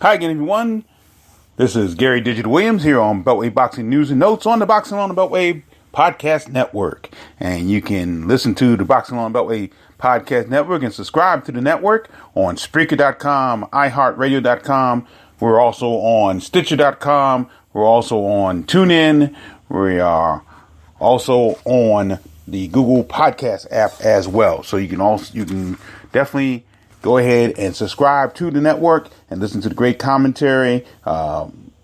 Hi again, everyone. This is Gary Digital Williams here on Beltway Boxing News and Notes on the Boxing on the Beltway Podcast Network. And you can listen to the Boxing on the Beltway Podcast Network and subscribe to the network on Spreaker.com, iHeartRadio.com. We're also on Stitcher.com. We're also on TuneIn. We are also on the Google Podcast app as well. So you can definitely go ahead and subscribe to the network and listen to the great commentary,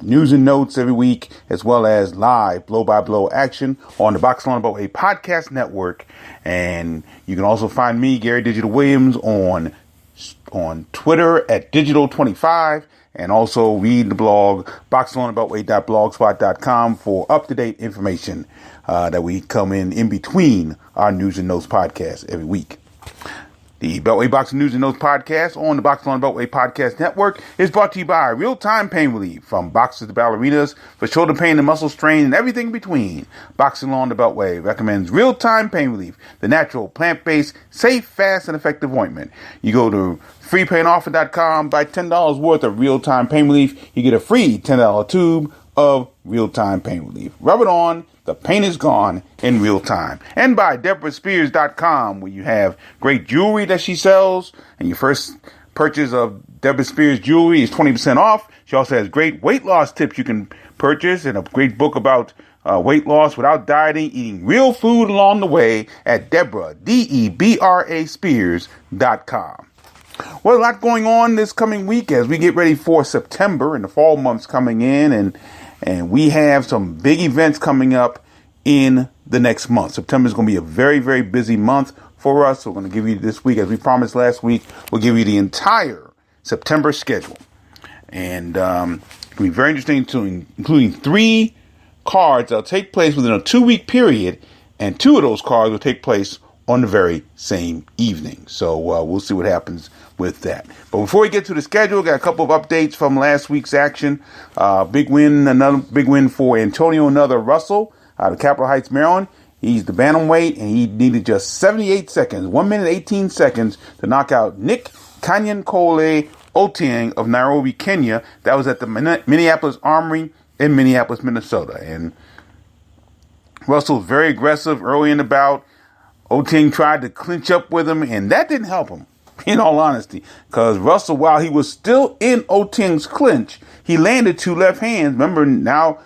news and notes every week, as well as live blow-by-blow action on the Boxing on the Beltway Podcast Network. And you can also find me, Gary Digital Williams, on Twitter at Digital25, and also read the blog boxingonthebeltway.blogspot.com for up-to-date information that we come in between our news and notes podcast every week. The Beltway Boxing News and Notes podcast on the Boxing on the Beltway Podcast Network is brought to you by Real-Time Pain Relief, from boxers to ballerinas, for shoulder pain and muscle strain and everything in between. Boxing on the Beltway recommends Real-Time Pain Relief, the natural, plant-based, safe, fast, and effective ointment. You go to freepainoffer.com, buy $10 worth of Real-Time Pain Relief. You get a free $10 tube of Real-Time Pain Relief. Rub it on. The pain is gone in real time. And by DeborahSpears.com, where you have great jewelry that she sells. And your first purchase of Deborah Spears jewelry is 20% off. She also has great weight loss tips you can purchase, and a great book about weight loss without dieting, eating real food along the way at Deborah, Debra Spears.com. Well, a lot going on this coming week as we get ready for September and the fall months coming in, and we have some big events coming up in the next month. September is going to be a very, very busy month for us. So we're going to give you this week, as we promised last week, we'll give you the entire September schedule. And it'll be very interesting, including 3 cards that will take place within a 2-week period. And 2 of those cards will take place on the very same evening. So we'll see what happens with that. But before we get to the schedule, got a couple of updates from last week's action. Another big win for Antonio Russell out of Capitol Heights, Maryland. He's the bantamweight, and he needed just 78 seconds, 1 minute 18 seconds, to knock out Nick Kanyankole Otieng of Nairobi, Kenya. That was at the Minneapolis Armory in Minneapolis, Minnesota. And Russell was very aggressive early in the bout. Otieng tried to clinch up with him, and that didn't help him, in all honesty, because Russell, while he was still in Otieng's clinch, he landed 2 left hands. Remember, now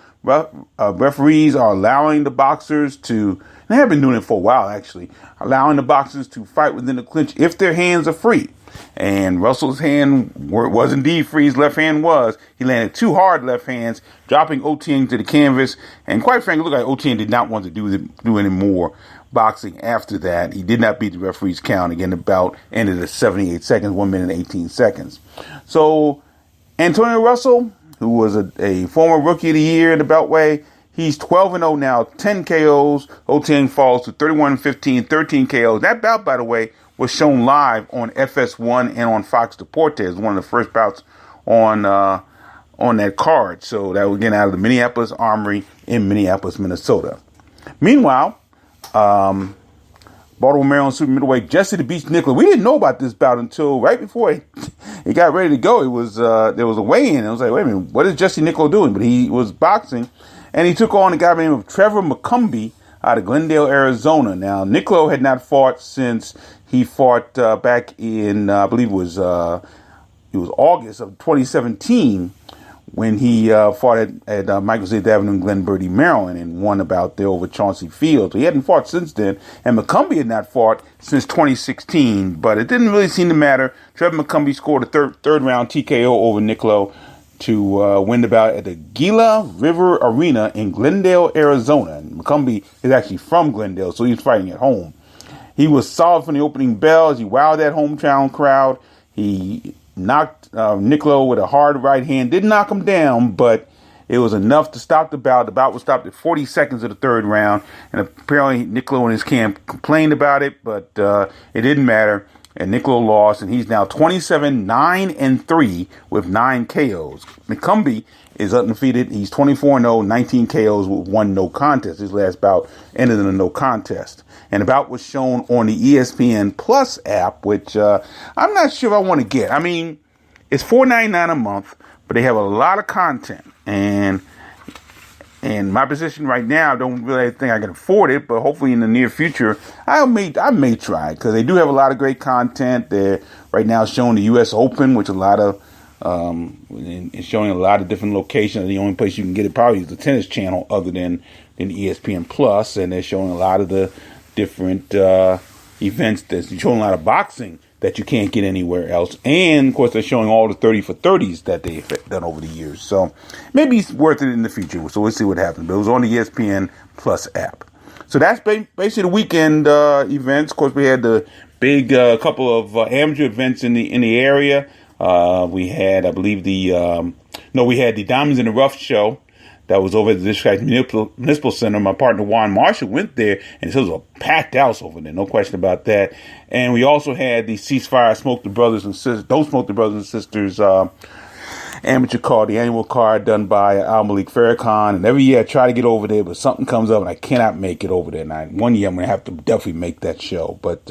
referees are allowing the boxers to, they have been doing it for a while actually, allowing the boxers to fight within the clinch if their hands are free. And Russell's hand was indeed free. His left hand was. He landed 2 hard left hands, dropping Otieng to the canvas. And quite frankly, it looked like Otieng did not want to do any more boxing after that. He did not beat the referee's count. Again, the bout ended at 78 seconds, 1 minute 18 seconds. So Antonio Russell, who was a former Rookie of the Year in the Beltway, he's 12-0 now, 10 KOs. Otieng falls to 31-15, 13 KOs. That bout, by the way, was shown live on FS1 and on Fox Deportes, one of the first bouts on that card. So that was, again, out of the Minneapolis Armory in Minneapolis, Minnesota. Meanwhile, Baltimore, Maryland super middleweight Jesse the Beast Nicklow. We didn't know about this bout until right before he got ready to go. It was there was a weigh-in. I was like, wait a minute, what is Jesse Nicklow doing? But he was boxing, and he took on a guy by the name of Trevor McCumbee out of Glendale, Arizona. Now, Nicklow had not fought since he fought back in, I believe it was August of 2017, when he fought at Michael State Avenue in Glen Burnie, Maryland, and won a bout there over Chauncey Field. So he hadn't fought since then, and McCumbee had not fought since 2016, but it didn't really seem to matter. Trevor McCumbee scored a third round TKO over Nicklow to win the bout at the Gila River Arena in Glendale, Arizona. And McCumbee is actually from Glendale, so he's fighting at home. He was solid from the opening bell as he wowed that hometown crowd. He knocked Nicklow with a hard right hand. Didn't knock him down, but it was enough to stop the bout. The bout was stopped at 40 seconds of the third round, and apparently Nicklow and his camp complained about it, but it didn't matter. And Nicklow lost, and he's now 27-9-3 with 9 KOs. McCumbee is undefeated. He's 24-0, 19 KOs with 1 no contest. His last bout ended in a no contest. And the bout was shown on the ESPN Plus app, which I'm not sure if I want to get. I mean, it's $4.99 a month, but they have a lot of content. And in my position right now, I don't really think I can afford it, but hopefully in the near future, I may try it, because they do have a lot of great content. They're right now showing the U.S. Open, which a lot of it's showing a lot of different locations. The only place you can get it probably is the Tennis Channel, other than ESPN Plus, and they're showing a lot of the different events. They're showing a lot of boxing that you can't get anywhere else, and of course they're showing all the 30 for 30s that they've done over the years. So maybe it's worth it in the future. So we'll see what happens. But it was on the ESPN Plus app. So that's basically the weekend events. Of course, we had the big couple of amateur events in the area. We had, I believe, we had the Diamonds in the Rough show that was over at the District Municipal Center. My partner Juan Marshall went there, and it was a packed house over there, no question about that. And we also had the Ceasefire Smoke the Brothers and Sisters, Don't Smoke the Brothers and Sisters amateur card, the annual card done by Al Malik Farrakhan. And every year I try to get over there, but something comes up and I cannot make it over there. And one year I'm going to have to definitely make that show. But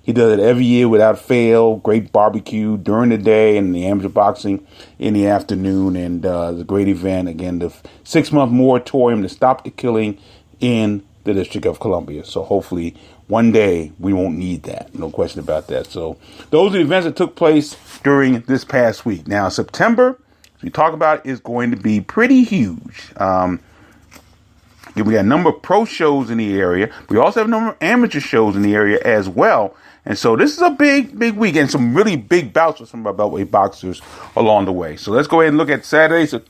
he does it every year without fail. Great barbecue during the day and the amateur boxing in the afternoon. And it's a great event. Again, the 6-month moratorium to stop the killing in the District of Columbia. So hopefully one day we won't need that. No question about that. So those are the events that took place during this past week. Now, September, we talk about, is going to be pretty huge. We got a number of pro shows in the area. We also have a number of amateur shows in the area as well. And so this is a big week, and some really big bouts with some of our Beltway boxers along the way. So let's go ahead and look at Saturday. So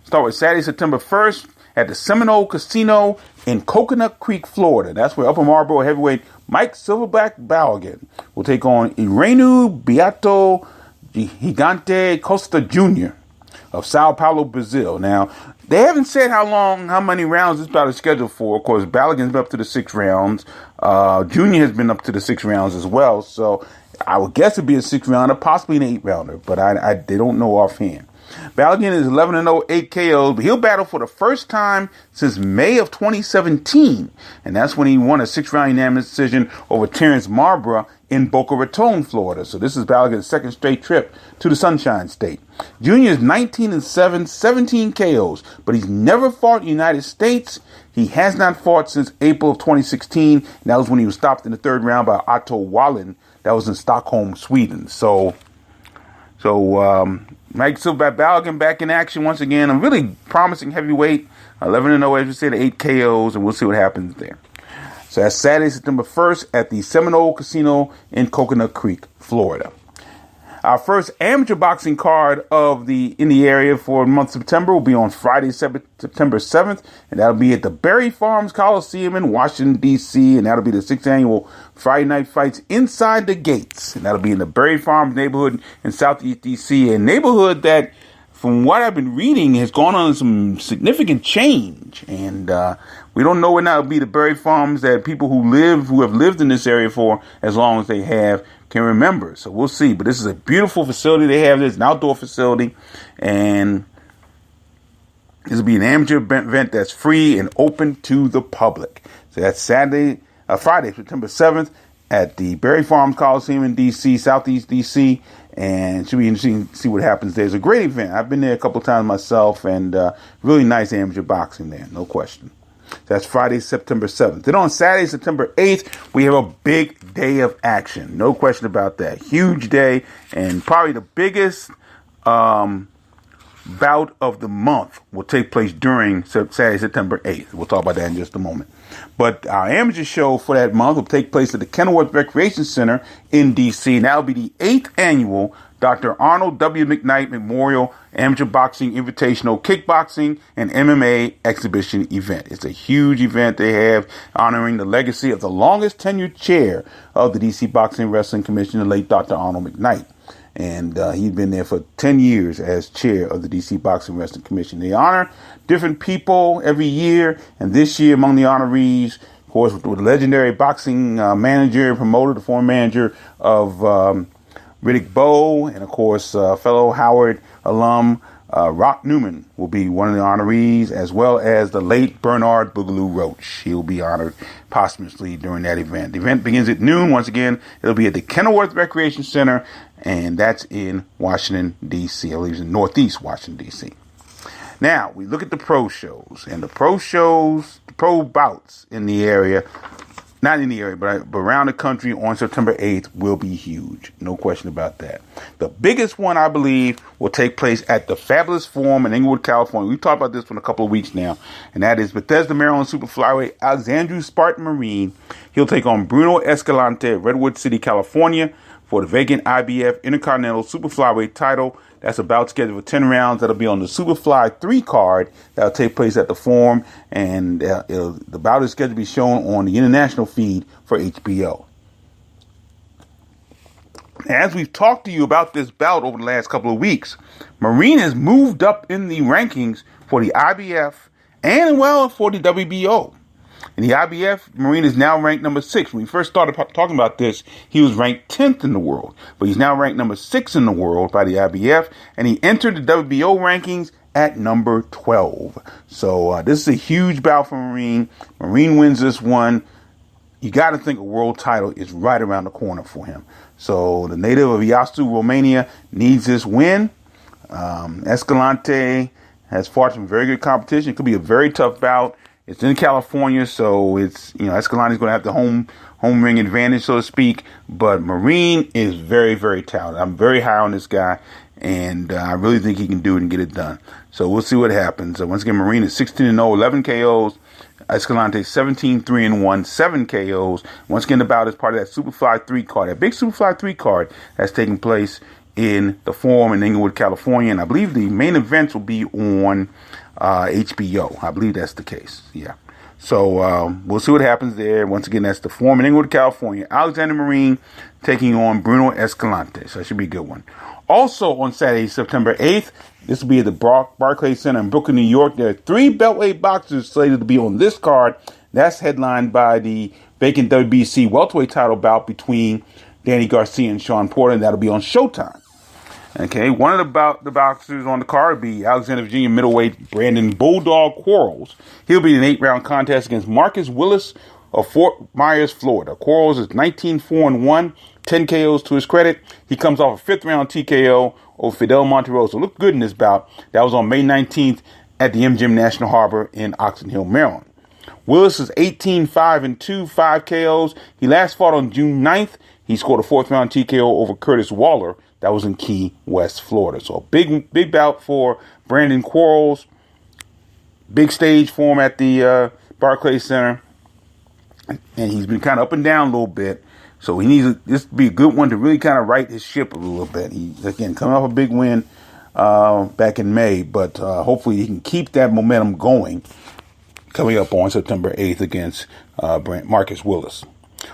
start with Saturday, September 1st at the Seminole Casino in Coconut Creek, Florida. That's where Upper Marlboro heavyweight Mike Silverback Balogun will take on Irenu Beato Gigante Costa Jr. of Sao Paulo, Brazil. Now, they haven't said how many rounds this bout is scheduled for. Of course, Balogun's been up to the 6 rounds. Junior has been up to the 6 rounds as well. So I would guess it'd be a 6-rounder, possibly an 8-rounder, but they don't know offhand. Balogun is 11-0, 8 KOs, but he'll battle for the first time since May of 2017. And that's when he won a 6-round unanimous decision over Terrence Marlborough in Boca Raton, Florida. So this is Balogun's second straight trip to the Sunshine State. Junior is 19-7, 17 KOs, but he's never fought in the United States. He has not fought since April of 2016. And that was when he was stopped in the 3rd round by Otto Wallin. That was in Stockholm, Sweden. So Mike Silverback Balogun back in action once again. A really promising heavyweight. 11-0, as we said, 8 KOs, and we'll see what happens there. So that's Saturday, September 1st at the Seminole Casino in Coconut Creek, Florida. Our first amateur boxing card in the area for the month of September will be on Friday, September 7th, and that'll be at the Berry Farms Coliseum in Washington, D.C., and that'll be the 6th annual Friday Night Fights Inside the Gates, and that'll be in the Berry Farms neighborhood in Southeast D.C., a neighborhood that, from what I've been reading, has gone on some significant change, and we don't know when that'll be the Berry Farms that people who have lived in this area for as long as they have can remember. So we'll see. But this is a beautiful facility they have. It's an outdoor facility, and this will be an amateur event that's free and open to the public. So that's Friday, September 7th at the Berry Farms Coliseum in D.C., Southeast D.C., and it should be interesting to see what happens there. It's a great event. I've been there a couple of times myself, and really nice amateur boxing there, no question. That's Friday, September 7th. Then on Saturday, September 8th, we have a big day of action. No question about that. Huge day, and probably the biggest bout of the month will take place during Saturday, September 8th. We'll talk about that in just a moment. But our amateur show for that month will take place at the Kenilworth Recreation Center in D.C., and that will be the 8th annual Dr. Arnold W. McKnight Memorial Amateur Boxing Invitational Kickboxing and MMA Exhibition event. It's a huge event they have honoring the legacy of the longest tenured chair of the D.C. Boxing Wrestling Commission, the late Dr. Arnold McKnight. And he'd been there for 10 years as chair of the D.C. Boxing Wrestling Commission. They honor different people every year, and this year among the honorees, of course, with the legendary boxing manager and promoter, the former manager of Riddick Bowe, and of course, fellow Howard alum Rock Newman will be one of the honorees, as well as the late Bernard Boogaloo Roach. He'll be honored posthumously during that event. The event begins at noon. Once again, it'll be at the Kenilworth Recreation Center, and that's in Washington, D.C. I believe it's in Northeast Washington, D.C. Now, we look at the pro shows, and the pro bouts in the area, not in the area, but around the country on September 8th will be huge. No question about that. The biggest one, I believe, will take place at the Fabulous Forum in Inglewood, California. We've talked about this for a couple of weeks now, and that is Bethesda, Maryland Super Flyweight Alexandru Spartan Marine. He'll take on Bruno Escalante at Redwood City, California for the vacant IBF Intercontinental Super Flyweight title. That's a bout scheduled for 10 rounds. That'll be on the Superfly 3 card. That'll take place at the Forum. And the bout is scheduled to be shown on the international feed for HBO. As we've talked to you about this bout over the last couple of weeks, Marine has moved up in the rankings for the IBF and, well, for the WBO. In the IBF, Marine is now ranked number 6. When we first started talking about this, he was ranked 10th in the world. But he's now ranked number 6 in the world by the IBF. And he entered the WBO rankings at number 12. So this is a huge bout for Marine. Marine wins this one. You got to think a world title is right around the corner for him. So the native of Iastu, Romania, needs this win. Escalante has fought some very good competition. It could be a very tough bout. It's in California, so it's, Escalante's going to have the home ring advantage, so to speak. But Marine is very, very talented. I'm very high on this guy, and I really think he can do it and get it done. So we'll see what happens. Once again, Marine is 16-0, 11 KOs. Escalante 17-3-1, 7 KOs. Once again, the bout is part of that Superfly 3 card, that big Superfly 3 card that's taking place in the Forum in Inglewood, California. And I believe the main events will be on HBO. I believe that's the case. Yeah. So we'll see what happens there. Once again, that's the Forum in Inglewood, California. Alexander Marine taking on Bruno Escalante. So that should be a good one. Also on Saturday, September 8th, this will be at the Barclays Center in Brooklyn, New York. There are 3 Beltway boxers slated to be on this card. That's headlined by the vacant WBC welterweight title bout between Danny Garcia and Sean Porter, and that'll be on Showtime. Okay, one of the boxers on the card will be Alexander Virginia middleweight Brandon Bulldog Quarles. He'll be in an 8-round contest against Marcus Willis of Fort Myers, Florida. Quarles is 19-4-1, 10 KOs to his credit. He comes off a 5th-round TKO over Fidel Monteroso. Looked good in this bout. That was on May 19th at the MGM National Harbor in Oxon Hill, Maryland. Willis is 18-5-2, 5 KOs. He last fought on June 9th. He scored a 4th-round TKO over Curtis Waller. That was in Key West, Florida. So a big bout for Brandon Quarles. Big stage for him at the Barclays Center. And he's been kind of up and down a little bit. So he needs this to be a good one to really kind of right his ship a little bit. He's, again, coming off a big win back in May. But hopefully he can keep that momentum going coming up on September 8th against Marcus Willis.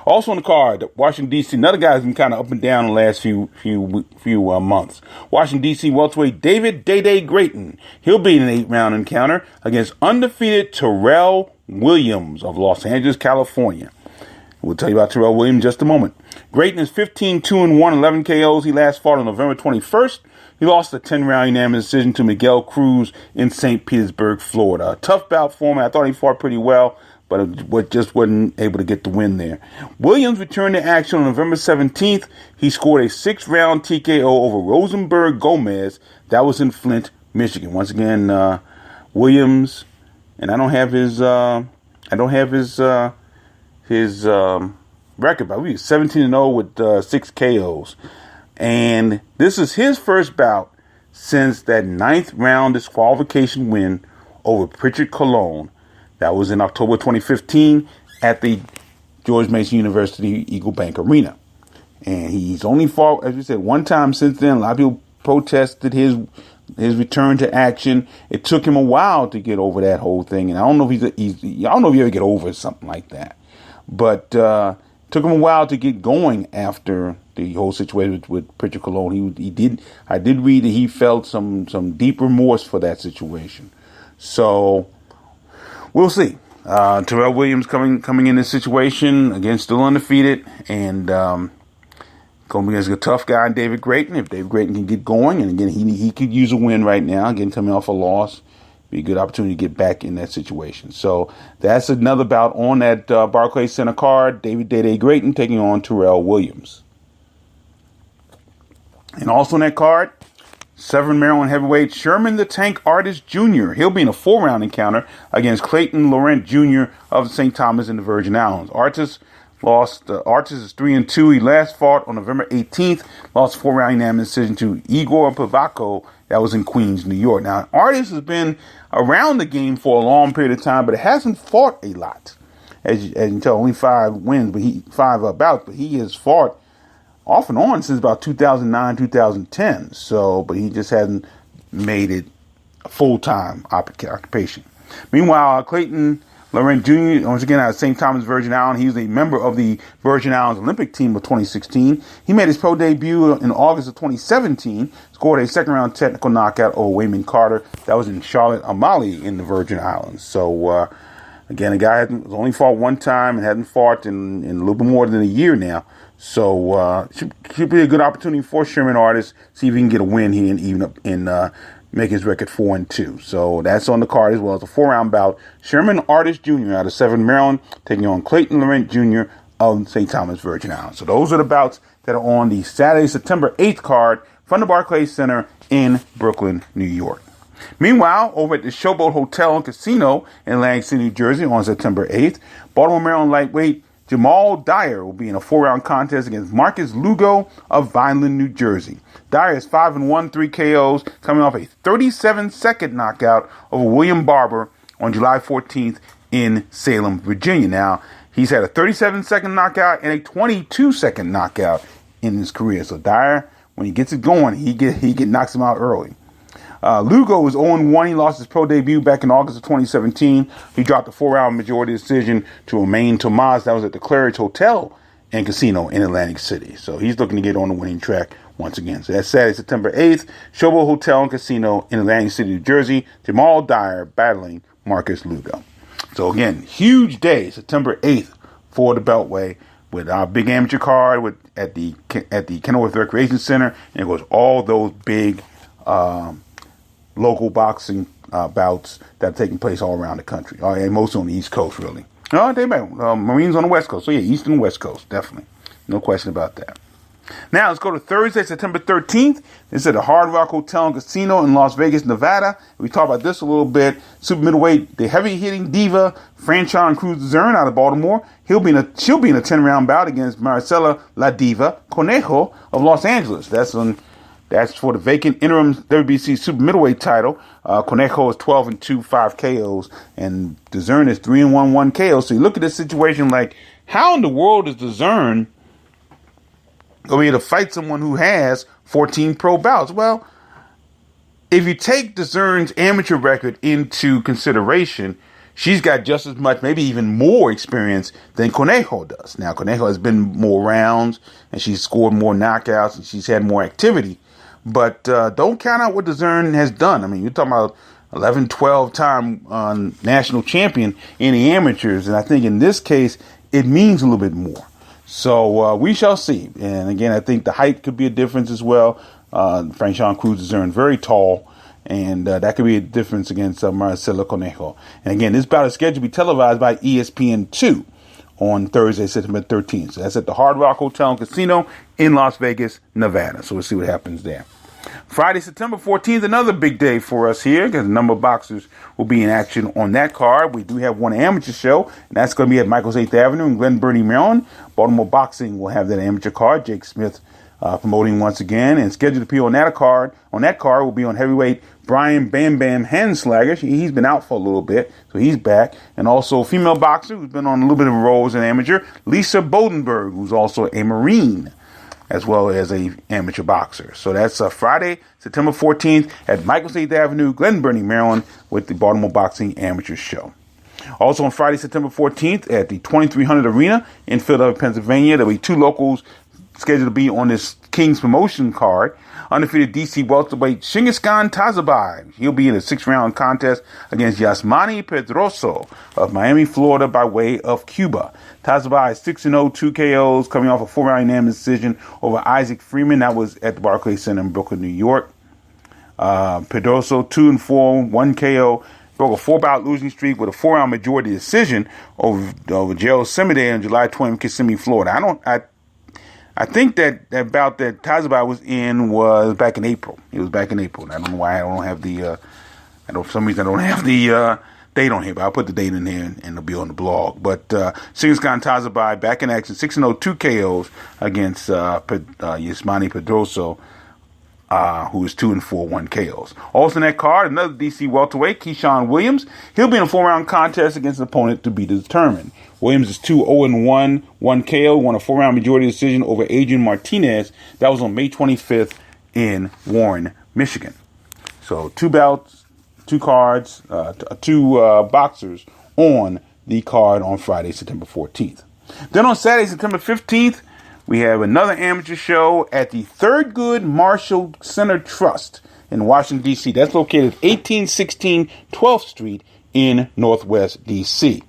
Also on the card, Washington, D.C., another guy who's been kind of up and down the last few months. Washington, D.C. welterweight David Day Grayton. He'll be in an 8-round encounter against undefeated Terrell Williams of Los Angeles, California. We'll tell you about Terrell Williams in just a moment. Grayton is 15-2-1, 11 KOs. He last fought on November 21st. He lost a 10-round unanimous decision to Miguel Cruz in St. Petersburg, Florida. A tough bout for him. I thought he fought pretty well, but just wasn't able to get the win there. Williams returned to action on November 17th. He scored a 6-round TKO over Rosenberg Gomez. That was in Flint, Michigan. Once again, Williams, and I don't have his record, but he was 17-0 with 6 KOs. And this is his first bout since that 9th round disqualification win over Pritchard Colon. That was in October 2015 at the George Mason University Eagle Bank Arena. And he's only fought, as we said, one time since then. A lot of people protested his return to action. It took him a while to get over that whole thing. And I don't know if I don't know if you ever get over something like that. But took him a while to get going after the whole situation with Pritchard Colon. I did read that he felt some deep remorse for that situation. So we'll see. Terrell Williams coming in this situation, again, still undefeated, and Going against a tough guy in David Grayton. If David Grayton can get going, and again, he could use a win right now. Again, coming off a loss, be a good opportunity to get back in that situation. So that's another bout on that Barclays Center card. David Grayton taking on Terrell Williams. And also on that card, Severn, Maryland heavyweight Sherman the Tank Artist Jr. He'll be in a 4-round encounter against Clayton Laurent Jr. of St. Thomas in the Virgin Islands. Artist is 3-2. He last fought on November 18th. Lost 4-round unanimous decision to Igor Pavako. That was in Queens, New York. Now, Artist has been around the game for a long period of time, but hasn't fought a lot. As you can tell, only 5 wins, but 5 bouts. But he has fought off and on since about 2009, 2010. So, but he just hasn't made it a full-time occupation. Meanwhile, Clayton Laurent Jr., once again, out of St. Thomas, Virgin Islands. He was a member of the Virgin Islands Olympic team of 2016. He made his pro debut in August of 2017, scored a second-round technical knockout over Wayman Carter. That was in Charlotte Amalie in the Virgin Islands. So, again, the guy has only fought one time and hasn't fought in a little bit more than a year now. So, should be a good opportunity for Sherman Artist. See if he can get a win here and even up in make his record 4-2. So that's on the card as well. It's a 4-round bout. Sherman Artist Jr. out of Severn, Maryland, taking on Clayton Laurent Jr. of St. Thomas, Virgin Islands. So those are the bouts that are on the Saturday, September 8th card from the Barclays Center in Brooklyn, New York. Meanwhile, over at the Showboat Hotel and Casino in Atlantic City, New Jersey on September 8th, Baltimore, Maryland lightweight Jamal Dyer will be in a 4-round contest against Marcus Lugo of Vineland, New Jersey. Dyer is 5-1, 3 KOs, coming off a 37-second knockout over William Barber on July 14th in Salem, Virginia. Now, he's had a 37-second knockout and a 22-second knockout in his career. So Dyer, when he gets it going, he knocks him out early. Lugo was 0-1. He lost his pro debut back in August of 2017. He dropped a 4-round majority decision to Romain Tomas. That was at the Claridge Hotel and Casino in Atlantic City. So he's looking to get on the winning track once again. So that's Saturday, September 8th. Showboat Hotel and Casino in Atlantic City, New Jersey. Jamal Dyer battling Marcus Lugo. So again, huge day, September 8th for the Beltway with our big amateur card at the Kenilworth Recreation Center. And it goes all those big local boxing bouts that are taking place all around the country. And mostly on the East Coast, really. Marines on the West Coast. So yeah, East and West Coast, definitely. No question about that. Now let's go to Thursday, September 13th. This is at the Hard Rock Hotel and Casino in Las Vegas, Nevada. We talked about this a little bit. Super middleweight, the heavy-hitting diva, Franchon Cruz-Zern out of Baltimore. She'll be in a 10-round bout against Maricela La Diva Conejo of Los Angeles. That's for the vacant interim WBC super middleweight title. Conejo is 12-2, 5 KOs, and DeZern is 3-1, 1 KO. So you look at this situation like, how in the world is DeZern going to be able to fight someone who has 14 pro bouts? Well, if you take DeZern's amateur record into consideration, she's got just as much, maybe even more experience than Conejo does. Now, Conejo has been more rounds, and she's scored more knockouts, and she's had more activity. But don't count out what DeZern has done. I mean, you're talking about 11, 12-time national champion in the amateurs. And I think in this case, it means a little bit more. So we shall see. And again, I think the height could be a difference as well. Franchon Cruz-Zern, very tall. And that could be a difference against Maricela Conejo. And again, this bout is scheduled to be televised by ESPN2 on Thursday, September 13th. So that's at the Hard Rock Hotel and Casino in Las Vegas, Nevada. So we'll see what happens there. Friday, September 14th, another big day for us here because a number of boxers will be in action on that card. We do have one amateur show, and that's going to be at Michael's 8th Avenue in Glen Burnie, Maryland. Baltimore Boxing will have that amateur card. Jake Smith promoting once again, and scheduled to appear on that card. On that card will be on heavyweight Brian Bam Bam Henslager. He's been out for a little bit, so he's back. And also a female boxer who's been on a little bit of a roll as an amateur, Lisa Bodenberg, who's also a Marine as well as a amateur boxer. So that's Friday, September 14th at Michael's 8th Avenue, Glen Burnie, Maryland, with the Baltimore Boxing Amateur Show. Also on Friday, September 14th at the 2300 Arena in Philadelphia, Pennsylvania, there'll be 2 locals scheduled to be on this King's Promotion card. undefeated DC welterweight Shingaskan Tazabai. He'll be in a 6-round contest against Yasmani Pedroso of Miami, Florida, by way of Cuba. Tazabai is 6-0, 2 KOs, coming off a 4-round unanimous decision over Isaac Freeman. That was at the Barclays Center in Brooklyn, New York. Pedroso 2-4, 1 KO. Broke a 4-bout losing streak with a 4-round majority decision over Gerald Simide on July 20th in Kissimmee, Florida. I think that bout that Tazabai was in was back in April. It was back in April. And I don't know why I don't have the. For some reason I don't have the date on here, but I'll put the date in here and it'll be on the blog. But Shingaskan Tazabai back in action, 6-0, 2 KOs against Yasmani Pedroso. Who is 2-4, 1 KOs. Also in that card, another DC welterweight, Keyshawn Williams. He'll be in a 4-round contest against an opponent to be determined. Williams is 2-0-1, 1 KO, won a 4-round majority decision over Adrian Martinez. That was on May 25th in Warren, Michigan. So 2 bouts, 2 cards, 2 boxers on the card on Friday, September 14th. Then on Saturday, September 15th, we have another amateur show at the Thurgood Marshall Center Trust in Washington, D.C. That's located at 1816 12th Street in Northwest D.C.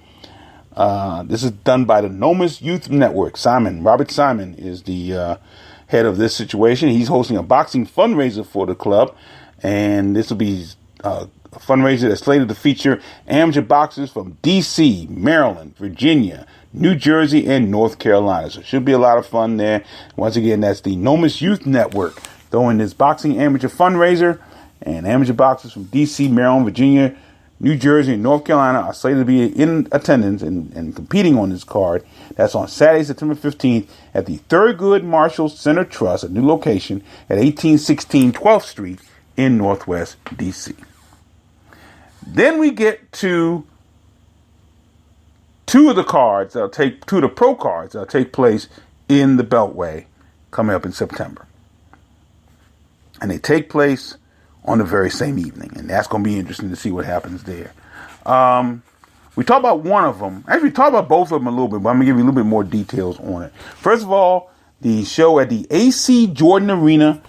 This is done by the Nomis Youth Network. Robert Simon is the head of this situation. He's hosting a boxing fundraiser for the club, and this will be a fundraiser that's slated to feature amateur boxers from D.C., Maryland, Virginia, New Jersey, and North Carolina. So it should be a lot of fun there. Once again, that's the Nomis Youth Network throwing this boxing amateur fundraiser, and amateur boxers from D.C., Maryland, Virginia, New Jersey, and North Carolina are slated to be in attendance and competing on this card. That's on Saturday, September 15th at the Thurgood Marshall Center Trust, a new location at 1816 12th Street in Northwest D.C. Then we get to two of the pro cards that'll take place in the Beltway coming up in September. And they take place on the very same evening. And that's going to be interesting to see what happens there. We talked about one of them. Actually, we talked about both of them a little bit, but I'm going to give you a little bit more details on it. First of all, the show at the A.C. Jordan Arena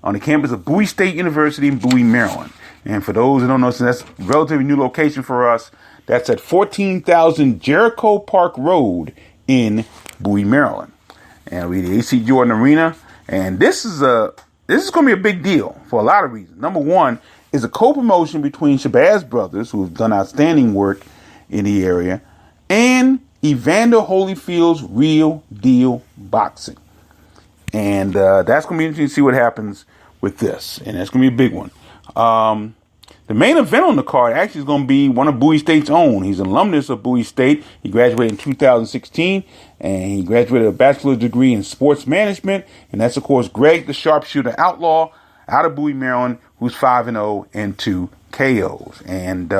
on the campus of Bowie State University in Bowie, Maryland. And for those who don't know, since that's a relatively new location for us, that's at 14,000 Jericho Park Road in Bowie, Maryland. And we the A.C. Jordan Arena. And this is going to be a big deal for a lot of reasons. Number one is a co-promotion between Shabazz Brothers, who have done outstanding work in the area, and Evander Holyfield's Real Deal Boxing. And that's going to be interesting to see what happens with this. And that's going to be a big one. The main event on the card actually is going to be one of Bowie State's own. He's an alumnus of Bowie State. He graduated in 2016, and he graduated with a bachelor's degree in sports management. And that's, of course, Greg the Sharpshooter Outlaw out of Bowie, Maryland, who's 5-0 and 2 KOs. And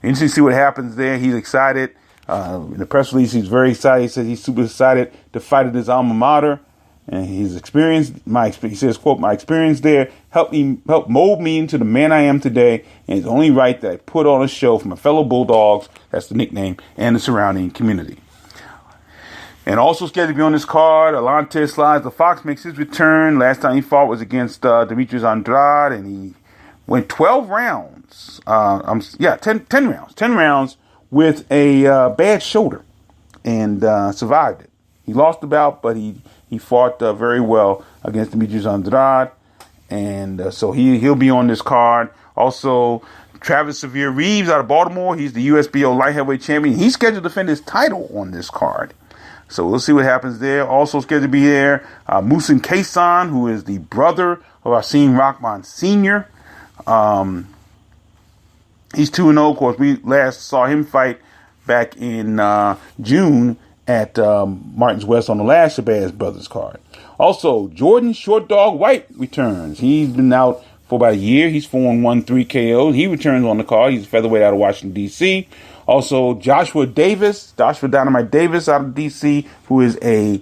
interesting to see what happens there. He's excited. In the press release, he's very excited. He says he's super excited to fight at his alma mater. And his experience, he says, quote, "My experience there helped mold me into the man I am today. And it's only right that I put on a show for my fellow Bulldogs," that's the nickname, "and the surrounding community." And also scheduled to be on this card, Alante Slides the Fox makes his return. Last time he fought was against Demetrius Andrade, and he went 12 rounds. 10 rounds with a bad shoulder, and survived it. He lost the bout, but he fought very well against Demetrius Andrade, and so he'll be on this card. Also, Travis Sevier Reeves out of Baltimore. He's the USBO light heavyweight champion. He's scheduled to defend his title on this card. So we'll see what happens there. Also scheduled to be there, Musin Kason, who is the brother of Asim Rahman Sr. He's 2-0. Of course, we last saw him fight back in June at Martin's West on the last Shabazz Brothers card. Also, Jordan Short Dog White returns. He's been out for about a year. He's 4-1, 3 KOs. He returns on the card. He's a featherweight out of Washington, D.C. Also, Joshua Dynamite Davis out of D.C., who is he's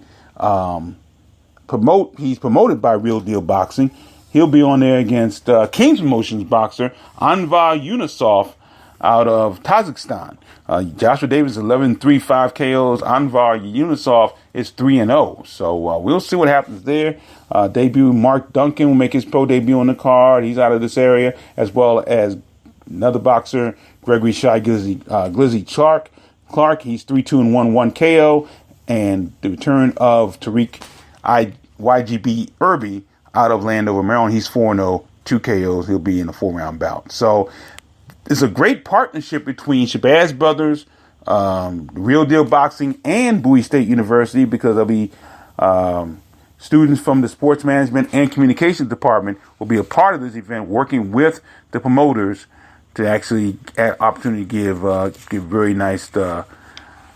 promoted by Real Deal Boxing. He'll be on there against King's Promotions boxer Anvar Yunusov out of Kazakhstan. Joshua Davis 11-3, 5 KOs. Anvar Yunusov is 3-0. So we'll see what happens there. Debut Mark Duncan will make his pro debut on the card. He's out of this area, as well as another boxer, Gregory Shy Glizzy Clark. He's 3-2-1 KO. And the return of Tariq YGB Irby out of Landover, Maryland. He's 4-0, 2 KOs. He'll be in a 4-round bout. So it's a great partnership between Shabazz Brothers, Real Deal Boxing, and Bowie State University, because there'll be students from the sports management and communications department will be a part of this event, working with the promoters to actually have opportunity to give very nice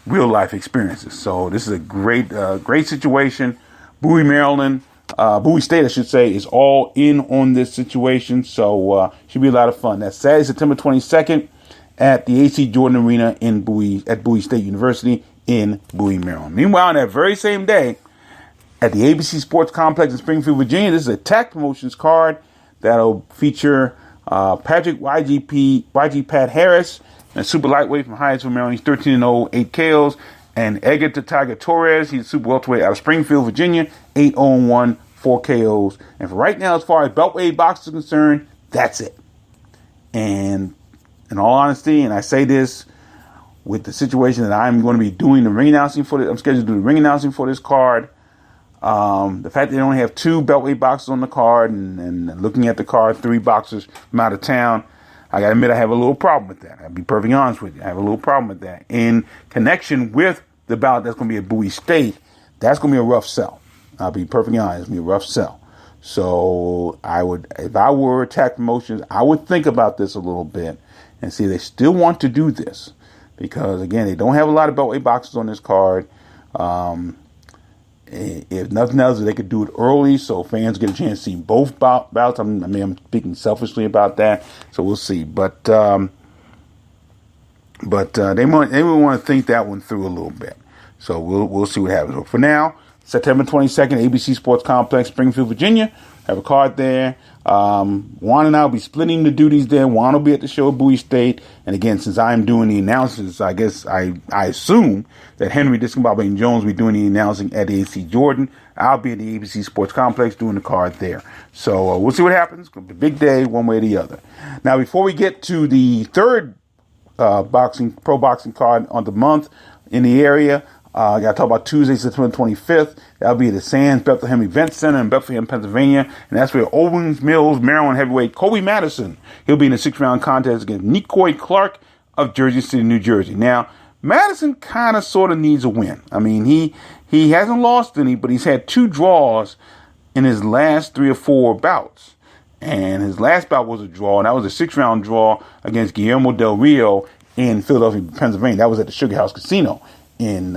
real life experiences. So this is a great situation. Bowie, Maryland, Bowie State, I should say, is all in on this situation. So should be a lot of fun. That's Saturday, September 22nd at the A.C. Jordan Arena at Bowie State University in Bowie, Maryland. Meanwhile, on that very same day, at the ABC Sports Complex in Springfield, Virginia, this is a tag promotions card that'll feature Patrick YG Pat Harris, a super lightweight from Hyattsville, Maryland. He's 13-0, 8 KOs. And Edgar the Tiger Torres, he's a super welterweight out of Springfield, Virginia, 8-0-1, 4 KOs. And for right now, as far as Beltway boxing is concerned, that's it. And in all honesty, and I say this with the situation that I'm going to be doing the ring announcing for I'm scheduled to do the ring announcing for this card. The fact that they only have 2 Beltway boxers on the card, and looking at the card, 3 boxers from out of town, I got to admit I have a little problem with that. I'll be perfectly honest with you. I have a little problem with that. In connection with the bout that's going to be at Bowie State, that's going to be a rough sell. I'll be perfectly honest. It's going to be a rough sell. So if I were Attack Promotions, I would think about this a little bit and see if they still want to do this. Because, again, they don't have a lot of Beltway boxers on this card. If nothing else, they could do it early so fans get a chance to see both bouts. I'm speaking selfishly about that, so we'll see. But they may want to think that one through a little bit. So we'll see what happens. But for now, September 22nd, ABC Sports Complex, Springfield, Virginia. Have a card there. Juan and I will be splitting the duties there. Juan will be at the show at Bowie State. And again, since I'm doing the announcements, I guess I assume that Henry Discombobby and Jones will be doing the announcing at the AC Jordan. I'll be at the ABC Sports Complex doing the card there. So we'll see what happens. It's going to be a big day one way or the other. Now, before we get to the third pro boxing card on the month in the area, I got to talk about Tuesday, September 25th. That'll be at the Sands Bethlehem Event Center in Bethlehem, Pennsylvania. And that's where Owens Mills, Maryland heavyweight Kobe Madison, he'll be in a 6-round contest against Nicklow Clark of Jersey City, New Jersey. Now, Madison kind of sort of needs a win. I mean, he hasn't lost any, but he's had 2 draws in his last 3 or 4 bouts. And his last bout was a draw, and that was a 6-round draw against Guillermo Del Rio in Philadelphia, Pennsylvania. That was at the Sugar House Casino in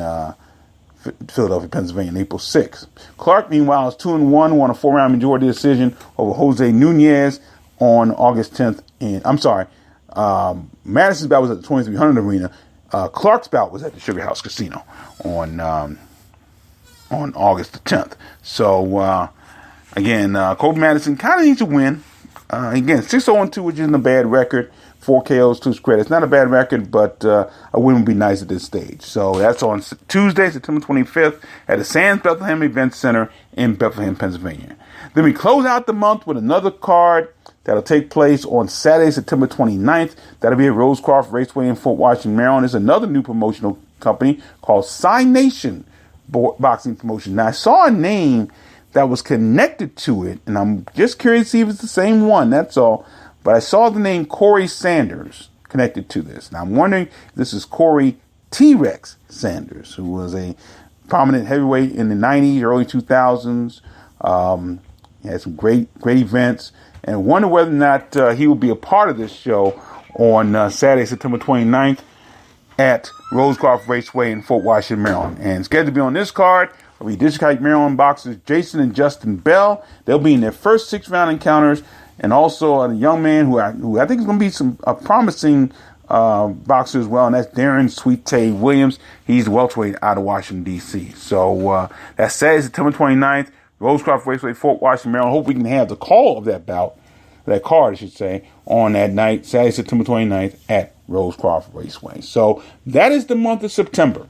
Philadelphia, Pennsylvania, on April 6th. Clark, meanwhile, is 2-1, won a 4-round majority decision over Jose Nunez on August 10th. Madison's bout was at the 2300 Arena. Clark's bout was at the Sugar House Casino on August the 10th. So, again, Kobe Madison kind of needs to win. Again, 6-0-2, which isn't a bad record. 4 KOs, 2 credits. Not a bad record, but a win would be nice at this stage. So that's on Tuesday, September 25th at the Sands Bethlehem Event Center in Bethlehem, Pennsylvania. Then we close out the month with another card that'll take place on Saturday, September 29th. That'll be at Rosecroft Raceway in Fort Washington, Maryland. There's another new promotional company called Sign Nation Boxing Promotion. Now, I saw a name that was connected to it, and I'm just curious to see if it's the same one, that's all. But I saw the name Corey Sanders connected to this. Now, I'm wondering if this is Corey T-Rex Sanders, who was a prominent heavyweight in the 90s, early 2000s. He had some great events. And I wonder whether or not he will be a part of this show on Saturday, September 29th at Rosecroft Raceway in Fort Washington, Maryland. And scheduled to be on this card will be District Maryland boxers Jason and Justin Bell. They'll be in their first 6-round encounters. And also a young man who I think is going to be a promising boxer as well, and that's Darren Sweet Tay Williams. He's the welterweight out of Washington, D.C. So that's Saturday, September 29th, Rosecroft Raceway, Fort Washington, Maryland. Hope we can have the call of that bout, that card, I should say, on that night, Saturday, September 29th at Rosecroft Raceway. So that is the month of September.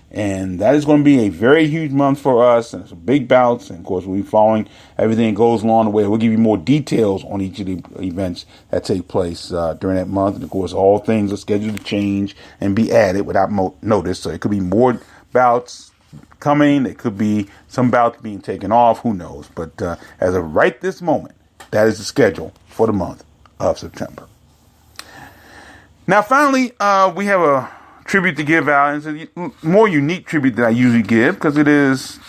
And that is going to be a very huge month for us, and some big bouts. And of course, we'll be following everything that goes along the way. We'll give you more details on each of the events that take place during that month. And of course, all things are scheduled to change and be added without notice. So it could be more bouts coming. There could be some bouts being taken off. Who knows? But as of right this moment, that is the schedule for the month of September. Now, finally, we have a tribute to give out. It's a more unique tribute than I usually give because it is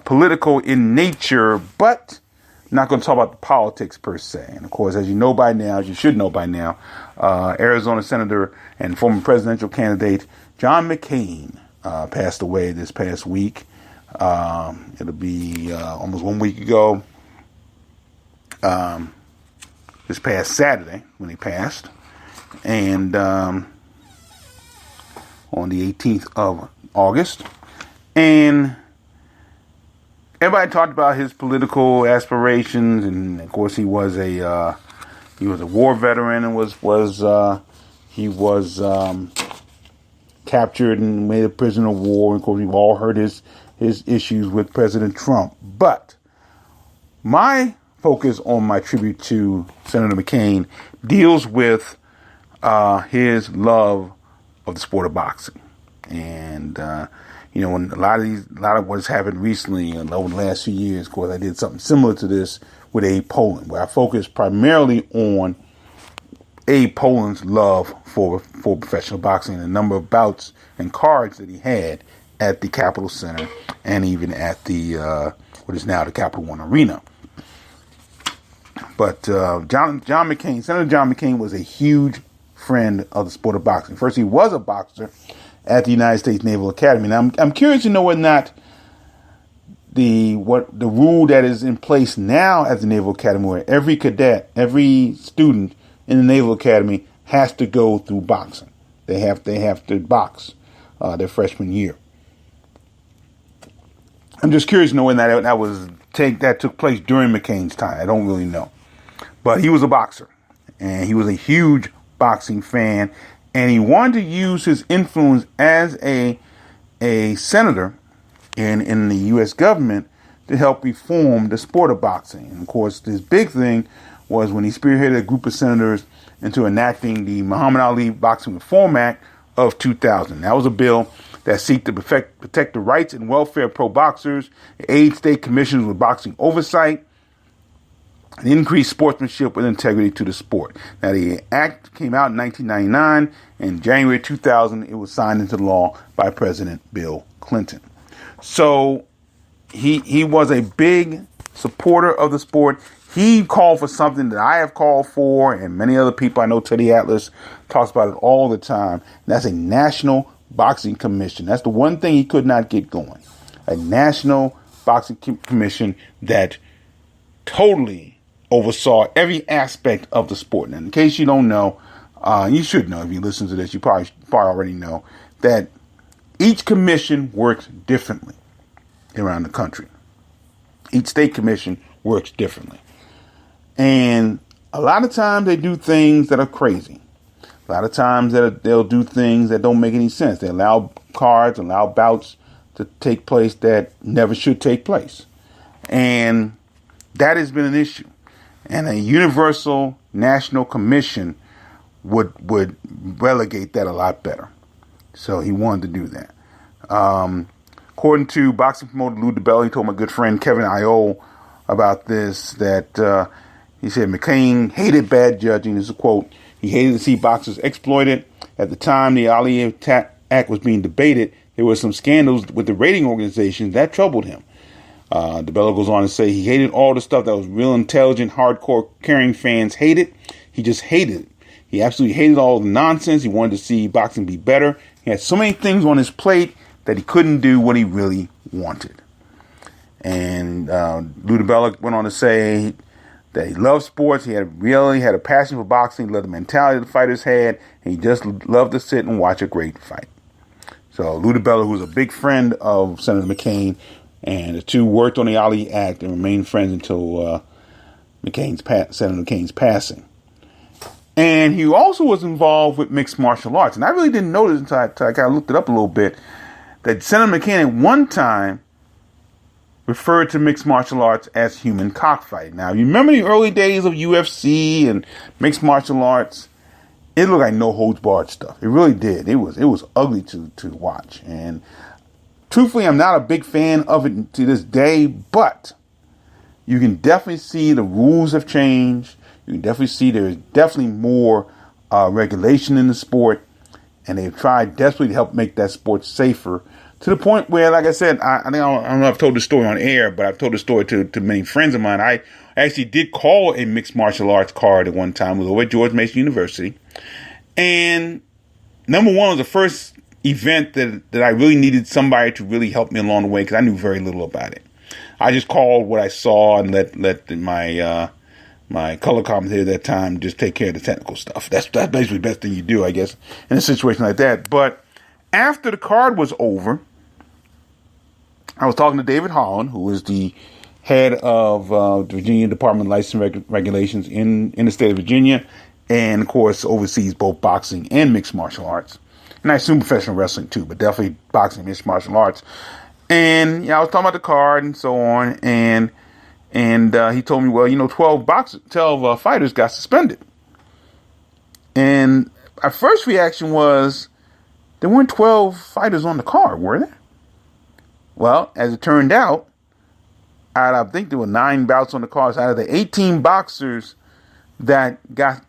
political in nature, but not going to talk about the politics per se. And of course, as you know by now, as you should know by now, Arizona Senator and former presidential candidate John McCain passed away this past week. It'll be almost 1 week ago, this past Saturday when he passed. And on the 18th of August. And everybody talked about his political aspirations, and of course he was a war veteran and was captured and made a prisoner of war. And of course we've all heard his issues with President Trump. But my focus on my tribute to Senator McCain deals with his love of the sport of boxing. And when a lot of what's happened recently and over the last few years, of course, I did something similar to this with Abe Poland, where I focused primarily on Abe Poland's love for professional boxing and the number of bouts and cards that he had at the Capitol Center and even at the what is now the Capital One Arena. But Senator John McCain was a huge friend of the sport of boxing. First, he was a boxer at the United States Naval Academy. Now, I'm curious to know whether or not the rule that is in place now at the Naval Academy, where every cadet, every student in the Naval Academy has to go through boxing. They have to box their freshman year. I'm just curious to know when that took place during McCain's time. I don't really know, but he was a boxer, and he was a huge boxing fan, and he wanted to use his influence as a senator in the U.S. government to help reform the sport of boxing. And of course, this big thing was when he spearheaded a group of senators into enacting the Muhammad Ali Boxing Reform Act of 2000. That was a bill that sought to protect the rights and welfare of pro boxers, aid state commissions with boxing oversight, and increase sportsmanship with integrity to the sport. Now, the act came out in 1999, and in January 2000, it was signed into law by President Bill Clinton. So he was a big supporter of the sport. He called for something that I have called for, and many other people. I know Teddy Atlas talks about it all the time. And that's a National Boxing Commission. That's the one thing he could not get going. A National Boxing Commission that totally oversaw every aspect of the sport. And in case you don't know, you should know if you listen to this, you probably already know that each commission works differently around the country. Each state commission works differently. And a lot of times they do things that are crazy. A lot of times they'll do things that don't make any sense. They allow cards, allow bouts to take place that never should take place. And that has been an issue. And a universal national commission would relegate that a lot better. So he wanted to do that. According to boxing promoter Lou DiBella, he told my good friend Kevin Iole about this, that he said McCain hated bad judging. This is a quote. He hated to see boxers exploited. At the time the Ali Act was being debated, there were some scandals with the rating organizations that troubled him. DiBella goes on to say he hated all the stuff that was real intelligent, hardcore, caring fans hated. He just hated it. He absolutely hated all the nonsense. He wanted to see boxing be better. He had so many things on his plate that he couldn't do what he really wanted. And Lou DiBella went on to say that he loved sports. He had a passion for boxing. He loved the mentality the fighters had. And he just loved to sit and watch a great fight. So Lou DiBella, who was a big friend of Senator McCain, and the two worked on the Ali Act and remained friends until Senator McCain's passing. And he also was involved with mixed martial arts. And I really didn't know this until I kind of looked it up a little bit, that Senator McCain at one time referred to mixed martial arts as human cockfight. Now, you remember the early days of UFC and mixed martial arts? It looked like no holds barred stuff. It really did. It was ugly to watch. And truthfully, I'm not a big fan of it to this day, but you can definitely see the rules have changed. You can definitely see there's definitely more regulation in the sport, and they've tried desperately to help make that sport safer, to the point where, like I said, I don't know if I've told the story on air, but I've told the story to many friends of mine. I actually did call a mixed martial arts card at one time. It was over at George Mason University. And number one was the first event that I really needed somebody to really help me along the way, because I knew very little about it. I just called what I saw and let my color commentator at that time just take care of the technical stuff. That's basically the best thing you do, I guess, in a situation like that. But after the card was over, I was talking to David Holland, who is the head of the Virginia Department of License Regulations in the state of Virginia, and of course oversees both boxing and mixed martial arts, and I assume professional wrestling too, but definitely boxing and mixed martial arts. And I was talking about the card and so on, and he told me, well, 12 fighters got suspended. And our first reaction was, there weren't 12 fighters on the card, were there? Well, as it turned out, I think there were 9 bouts on the card. Out of the 18 boxers that that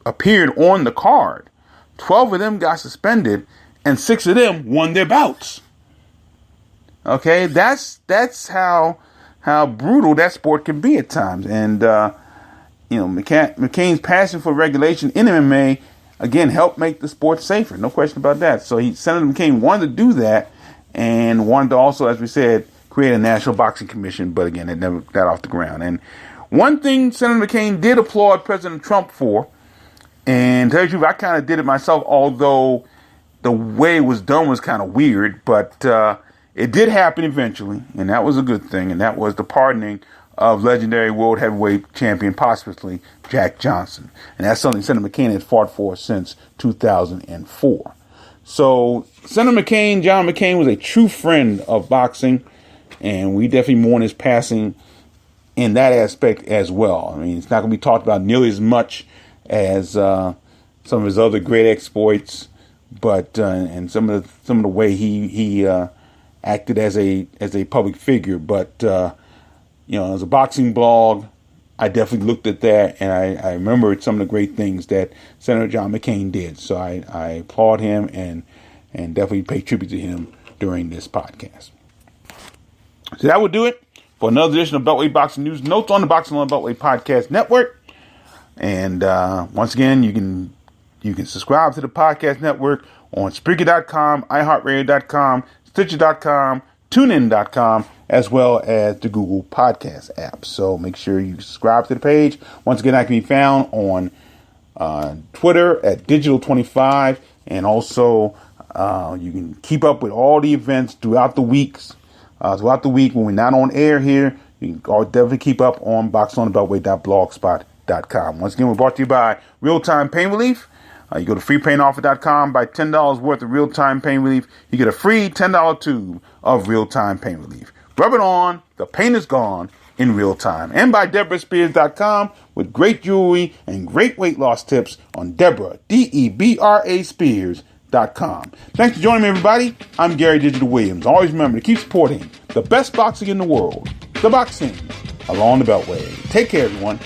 appeared on the card, 12 of them got suspended, and 6 of them won their bouts. Okay, that's how brutal that sport can be at times. And McCain's passion for regulation in MMA again helped make the sport safer. No question about that. So Senator McCain wanted to do that, and wanted to also, as we said, create a national boxing commission. But again, it never got off the ground. And one thing Senator McCain did applaud President Trump for, and to tell you the truth, I kind of did it myself, although the way it was done was kind of weird, but it did happen eventually, and that was a good thing, and that was the pardoning of legendary world heavyweight champion, posthumously, Jack Johnson. And that's something Senator McCain has fought for since 2004. So Senator McCain, John McCain, was a true friend of boxing, and we definitely mourn his passing in that aspect as well. I mean, it's not going to be talked about nearly as much as some of his other great exploits, but and some of the way he acted as a public figure. But as a boxing blog, I definitely looked at that, and I remembered some of the great things that Senator John McCain did. So I applaud him and definitely pay tribute to him during this podcast. So that would do it for another edition of Beltway Boxing News Notes on the Boxing on Beltway Podcast Network. And once again, you can subscribe to the podcast network on Spreaker.com, iHeartRadio.com, Stitcher.com, TuneIn.com, as well as the Google Podcast app. So make sure you subscribe to the page. Once again, I can be found on Twitter at Digital25, and also you can keep up with all the events throughout the week when we're not on air here. You can definitely keep up on boxonthebeltway.blogspot.com. Once again, we're brought to you by Real Time Pain Relief. You go to freepainoffer.com, buy $10 worth of Real Time Pain Relief. You get a free $10 tube of Real Time Pain Relief. Rub it on, the pain is gone in real time. And by DeborahSpears.com with great jewelry and great weight loss tips on Deborah, Debra Spears.com. Thanks for joining me, everybody. I'm Gary Digital Williams. Always remember to keep supporting the best boxing in the world, the boxing along the Beltway. Take care, everyone.